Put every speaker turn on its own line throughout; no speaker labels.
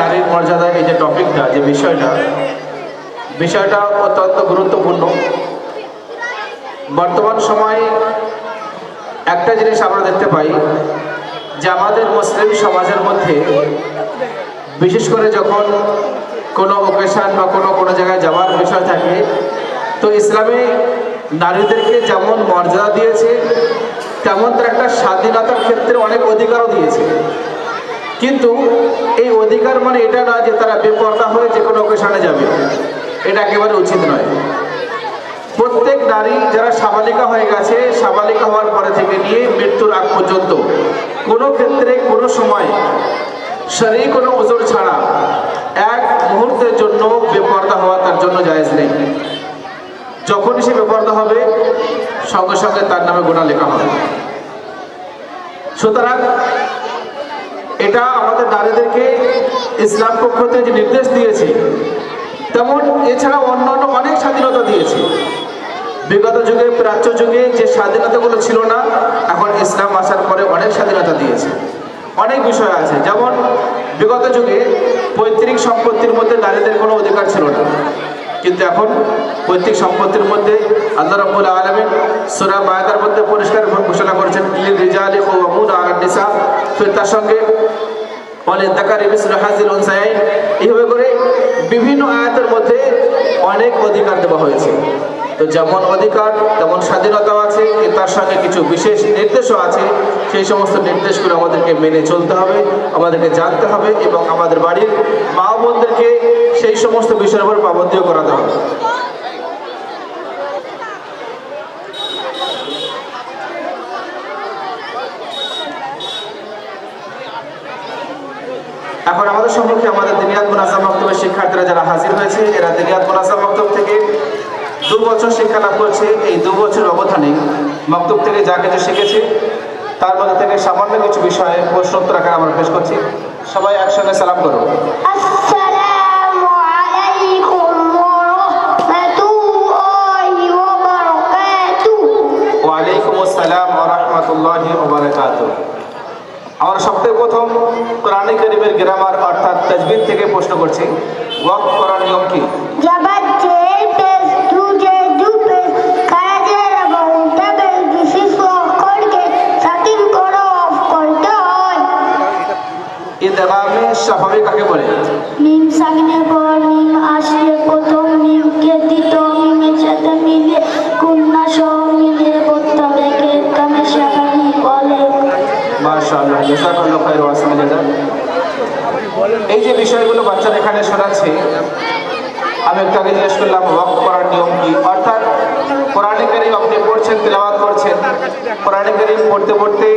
নারীর মর্যাদা, এই যে টপিকটা, যে বিষয়টা অত্যন্ত গুরুত্বপূর্ণ। বর্তমান সময়ে একটা জিনিস আমরা দেখতে পাই যে আমাদের মুসলিম সমাজের মধ্যে বিশেষ করে যখন কোনো ওকেশন বা কোনো জায়গায় যাওয়ার বিষয় থাকে, তো ইসলামে নারীদেরকে যেমন মর্যাদা দিয়েছে তেমন তার একটা স্বাধীনতার ক্ষেত্রে অনেক অধিকারও দিয়েছে। কিন্তু এই অধিকার মানে এটা না যে তারা বেপরদা হয়ে যে কোনো ওকেশনে যাবে, এটা একেবারে উচিত নয়। প্রত্যেক নারী যারা সাবালিকা হয়ে গেছে, সাবালিকা হওয়ার পরে থেকে নিয়ে মৃত্যুর আগ পর্যন্ত কোনো ক্ষেত্রে কোনো সময় শরীর কোনো ওজোর ছাড়া এক মুহূর্তের জন্য বেপরদা হওয়া তার জন্য জায়েজ নেই। যখনই সে বেপরদা হবে সঙ্গে সঙ্গে তার নামে গুনাহ লেখা হবে। সুতরাং এটা আমাদের নারীদেরকে ইসলাম পক্ষ থেকে যে নির্দেশ দিয়েছে, তেমন এছাড়া অন্যান্য অনেক স্বাধীনতা দিয়েছে। বিগত যুগে, প্রাচ্য যুগে যে স্বাধীনতাগুলো ছিল না, এখন ইসলাম আসার পরে অনেক স্বাধীনতা দিয়েছে। অনেক বিষয় আছে, যেমন বিগত যুগে পৈতৃক সম্পত্তির মধ্যে নারীদের কোনো অধিকার ছিল না, কিন্তু এখন পৈতৃক সম্পত্তির মধ্যে আল্লাহ রাব্বুল আলামিন সূরা মায়দার মধ্যে পরিষ্কার ঘোষণা করেছেন, লির-রিজালি কাওয়ামুনা আলান নিসা। ফির তার সঙ্গে ওয়ালিয-যাকারি মিসলু হাযিল উনসায়াইন, এইভাবে করে বিভিন্ন আয়াতের মধ্যে অনেক অধিকার দেওয়া হয়েছে। তো যেমন অধিকার তেমন স্বাধীনতাও আছে, তার সঙ্গে কিছু বিশেষ নির্দেশও আছে। সেই সমস্ত নির্দেশগুলো আমাদেরকে মেনে চলতে হবে, আমাদেরকে জানতে হবে, এবং আমাদের বাড়ির মা বোনদেরকে সেই সমস্ত বিষয়ের উপর পাবন্দিও করাতে হবে। এখন আমাদের সম্মুখে আমাদের দিনিয়াত মুনাজ্জাম মাকতবের শিক্ষার্থীরা যারা হাজির হয়েছে, এরা দিনিয়াত মুনাজ্জাম মাকতব থেকে 2 বছর শিক্ষা লাভ করছে। এই 2 বছর অবধানে মাকতব থেকে যা কিছু শিখেছে তার মধ্যে থেকে সামান্য কিছু বিষয়ে প্রশ্ন উত্তর আকারে আমরা পেশ করছি। সবাই একসঙ্গে সালাম করো।
আসসালামু আলাইকুম ওয়া রাহমাতুল্লাহি ওয়া বারাকাতুহু।
ওয়া আলাইকুম আসসালাম ওয়া রাহমাতুল্লাহি ওয়া বারাকাতুহু। আমরা সবথেকে প্রথম কোরআনে কারীমের গ্রামার অর্থাৎ তাজবিদ থেকে প্রশ্ন করছি, ওয়াকফ করার নিয়ম কি?
জবাব জের পেশ দুজে দুপে কাজের এবং তবে বিশেষ অক্ষরকে সাকিন করে অফ করতে হয়।
ইদগামে শাফাবি কাকে বলে?
মিম সাকিনের পর মিম আসলে প্রথম মিমকে দ্বিতীয় মিমের সাথে মিলে গুণনা সহ মিলে পড়তে হবে, ইদগামে শাফাবি বলে।
মাশাআল্লাহ, জাযাকাল্লাহু খায়র ওয়া আহসানা জাযা। এই যে বিষয়গুলো বাচ্চারা এখানে শোনাচ্ছে, আমি একটু আগে জিজ্ঞেস করলাম ওয়াকফ করার নিয়ম কি। অর্থাৎ কোরআনে কারীম আপনি পড়ছেন, তেলাওয়াত করছেন, কোরআনে কারীম পড়তে পড়তে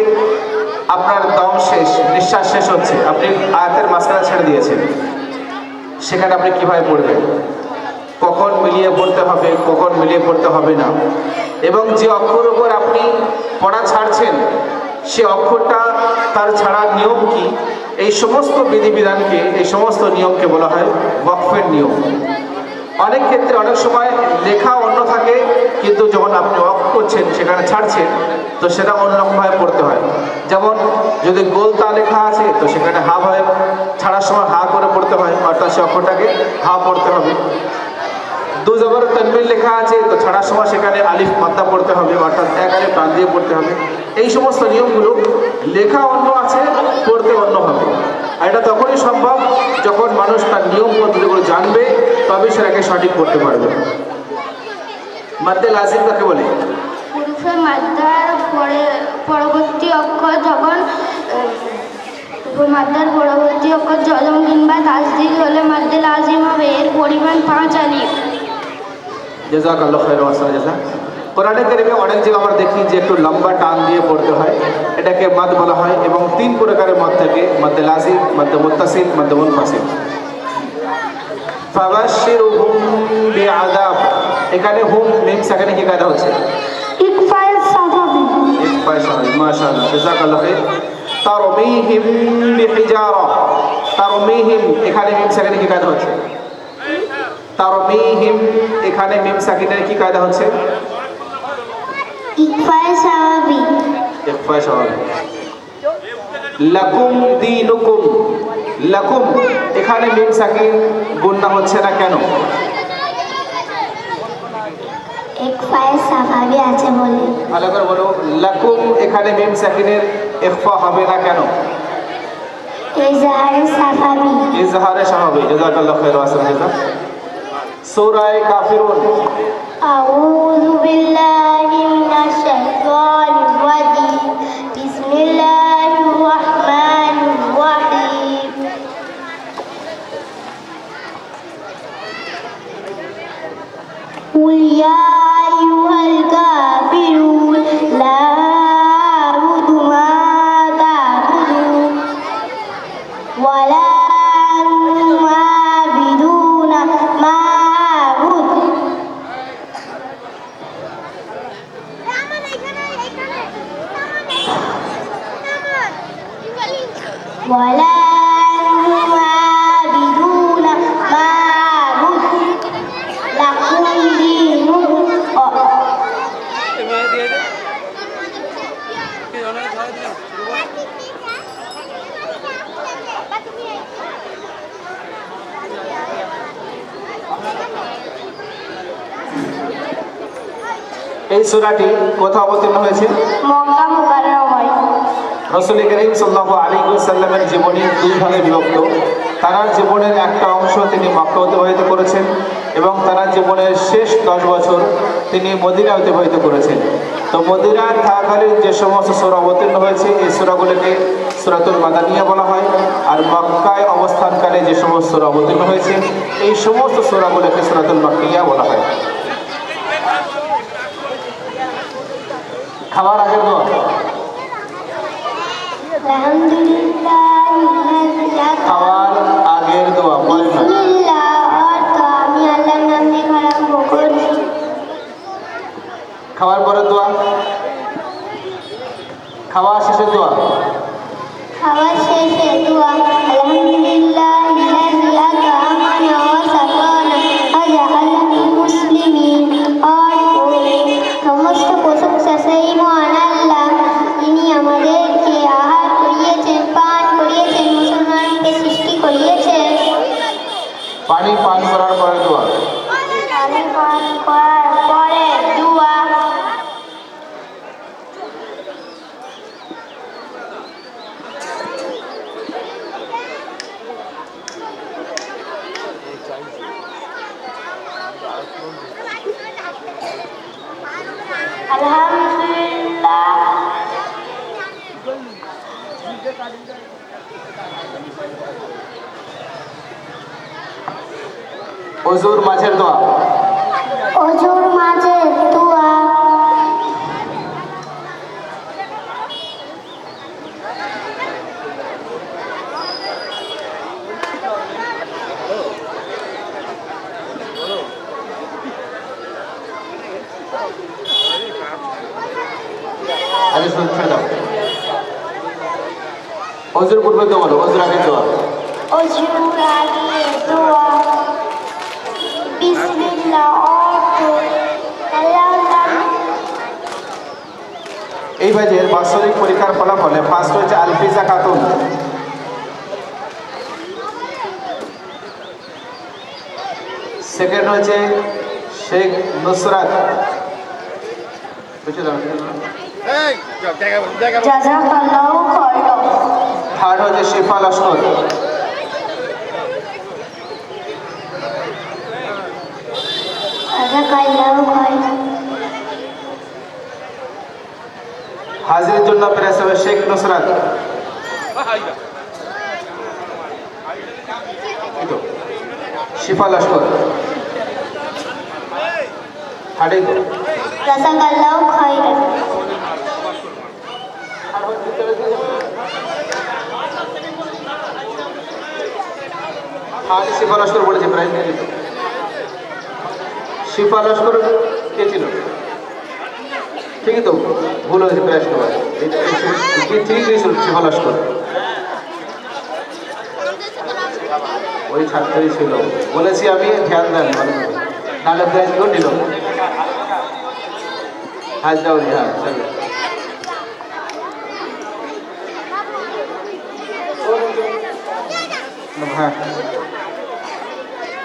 আপনার দম শেষ, নিঃশ্বাস শেষ হচ্ছে, আপনি আয়াতের মাঝখানে ছেড়ে দিয়েছেন, সেখানে আপনি কিভাবে পড়বেন, কখন মিলিয়ে পড়তে হবে, কখন মিলিয়ে পড়তে হবে না, এবং যে অক্ষর উপর আপনি পড়া ছাড়ছেন সে অক্ষরটা তার ছাড়ার নিয়ম কি, এই সমস্ত বিধিবিধানকে, এই সমস্ত নিয়মকে বলা হয় ওয়াকফের নিয়ম। অনেক ক্ষেত্রে অনেক সময় লেখা অন্য থাকে, কিন্তু যখন আপনি ওয়াকফ করছেন, সেখানে ছাড়ছেন, তো সেটা অন্যরকমভাবে পড়তে হয়। যেমন যদি গোল তা লেখা আছে, তো সেখানে হা ভাবে ছাড়ার সময় হা করে পড়তে হয়, অর্থাৎ সে অক্ষরটাকে হা পড়তে হবে। 2 জবর তানবির লেখা আছে, তো ছাড়ার সময় সেখানে আলিফ মাদ্দা পড়তে হবে, অর্থাৎ এক আলিফ টান দিয়ে পড়তে হবে। এই সমস্ত নিয়মগুলো লেখা অন্য আছে, পড়তে অন্য হবে। আর এটা তখনই সম্ভব যখন মানুষ তার নিয়ম পদ্ধতিগুলো জানবে, তবে সেটাকে সঠিক করতে পারবে। মাদ্দে লাজিম কাকে বলে?
হুরুফে মাদ্দার পরবর্তী অক্ষর যখন মাদ্দার পরবর্তী অক্ষর জজম কিংবা তাসদীদ হলে মাদ্দে লাজিম হবে। এর পরিমাণ 5 আলিফ।
জাযাকাল্লাহু খায়র ওয়া আহসানা জাযা। কোরআনে কারীমে অনেক জায়গা আমরা দেখি যে একটু লম্বা টান দিয়ে পড়তে হয়, এটাকে মাদ বলা হয়, এবং 3 প্রকারের মদ থাকে, মাদ্দে লাজিম, মাদ্দে মুত্তাসিল, মাদ্দে মুনফাসিল। ফাবাশশিরহুম বিআযাব, এখানে হুম মিম সেখানে কি কায়দা হচ্ছে?
ইকফায়ে সাফাবি।
ইকফায়ে সাফাবি, মাশাআল্লাহ, জাযাকাল্লাহু খায়র। তারমিহিম বিহিজারা, তারমিহিম এখানে মিম সেখানে কি কায়দা হচ্ছে? তারমিহিম এখানে মিম সাকিনের কি কায়দা হচ্ছে?
ইকফায়ে সাওয়াবি।
ইকফায়ে সাওয়াবি। লাকুম দীনুকুম, লাকুম এখানে মিম সাকিন গুন্না হচ্ছে না কেন?
এক পায়ে সাফাবি আছে বলে।
ভালো করে বলো, লাকুম এখানে মিম সাকিনের ইখফা হবে না কেন?
ইজহারে সাফাবি।
ইজহারে স্বাভাবিক। জাযাকাল্লাহু খাইর ওয়া আহসান জাযা। সূরা কাফিরুন।
আউযু বিল্লাহি মিনাশ শাইতানির রাজীম। বিসমিল্লাহির রাহমানির রাহিম। কুল ইয়া আইয়ুহাল কাফিরুন লা আ'বুদু মা তা'বুদুন ওয়া লা আনতুম আ'বিদুনা মা আ'বুদু ولا أنتم عابدون ما أعبد لكم دينكم
এই সূরাটি কোথায় অবতীর্ণ হয়েছে?
মক্কা মুকাররমায়।
রাসূল করিম সাল্লাল্লাহু আলাইহি ওয়াসাল্লামের জীবনী দুই ভাগে বিভক্ত। তার জীবনের একটা অংশ তিনি মক্কা অতিবাহিত করেছেন এবং তার জীবনের শেষ 10 বছর তিনি মদিনা অতিবাহিত করেছেন। তো মদিনার থাকাকালীন যে সমস্ত সূরা অবতীর্ণ হয়েছে এই সূরাগুলোকে সূরাতুল মাদানিয়া বলা হয়, আর মক্কায় অবস্থানকালে যে সমস্ত সূরা অবতীর্ণ হয়েছে এই সমস্ত সূরাগুলোকে সূরাতুল মাক্কিয়া বলা হয়। খাবার আগে দোয়া।
আলহামদুলিল্লাহ।
খাওয়ার আগের দোয়া পরে না।
বিসমিল্লাহ অর্থ আমি আল্লাহর নাম নিয়ে আরম্ভ করছি।
খাওয়ার পরে দোয়া। খাওয়া শেষে দোয়া।
খাওয়ার শেষে দোয়া। আলহামদুলিল্লাহ الذي أطعمنا وسقانا وجعلنا মুসলিমিন। অর্থ সমস্ত প্রশংসা সেই মহান আল্লাহ, তিনি আমাদেরকে আহার করিয়েছেন, পান করিয়েছেন, মুসলমানকে সৃষ্টি করিয়েছেন।
পানি পান করার পরে দোয়া।
পানি পান করার পরে দোয়া। আলহামদুলিল্লাহ।
ওযুর মাঝের দোয়া।
অজুর মাঝে দোয়া।
আগে শুনে ছেড়ে দাও। ওযুর পূর্বে দোয়া বলো, ওযুর আগে দোয়া।
অজুর আগে দোয়া। বিসমিল্লাহ অর্থ আল্লাহর নাম।
এই বাজের বাৎসরিক পরীক্ষার ফলাফলে ফার্স্ট হয়েছে আলফিজা খাতুন, সেকেন্ড হয়েছে শেখ নুসরাত,
জাযাকাল্লাহু খায়রান।
থার্ড হয়েছে শিফা লস্কর,
জাযাকাল্লাহু খায়রান।
হাজিরের জন্য প্রেস হবে শেখ নুসরাত। এই তো, শিফা লস্কর থার্ডই তো।
জাযাকাল্লাহু খায়রান।
থার্ড শিফা লস্কর বলেছে, প্রাইজ নিয়ে যেত। শিফা লস্কর কে ছিল? ঠিকই তো, ভুল হয়েছে প্রাইজ নেওয়া। ঠিকই দিয়েছিল শিফা লস্কর, ওই ছাত্রই ছিল। বলেছি আমি, ধ্যান দেন, নাহলে প্রাইজ কেউ নিল। হাজরাউলি, হ্যাঁ চলো। হ্যাঁ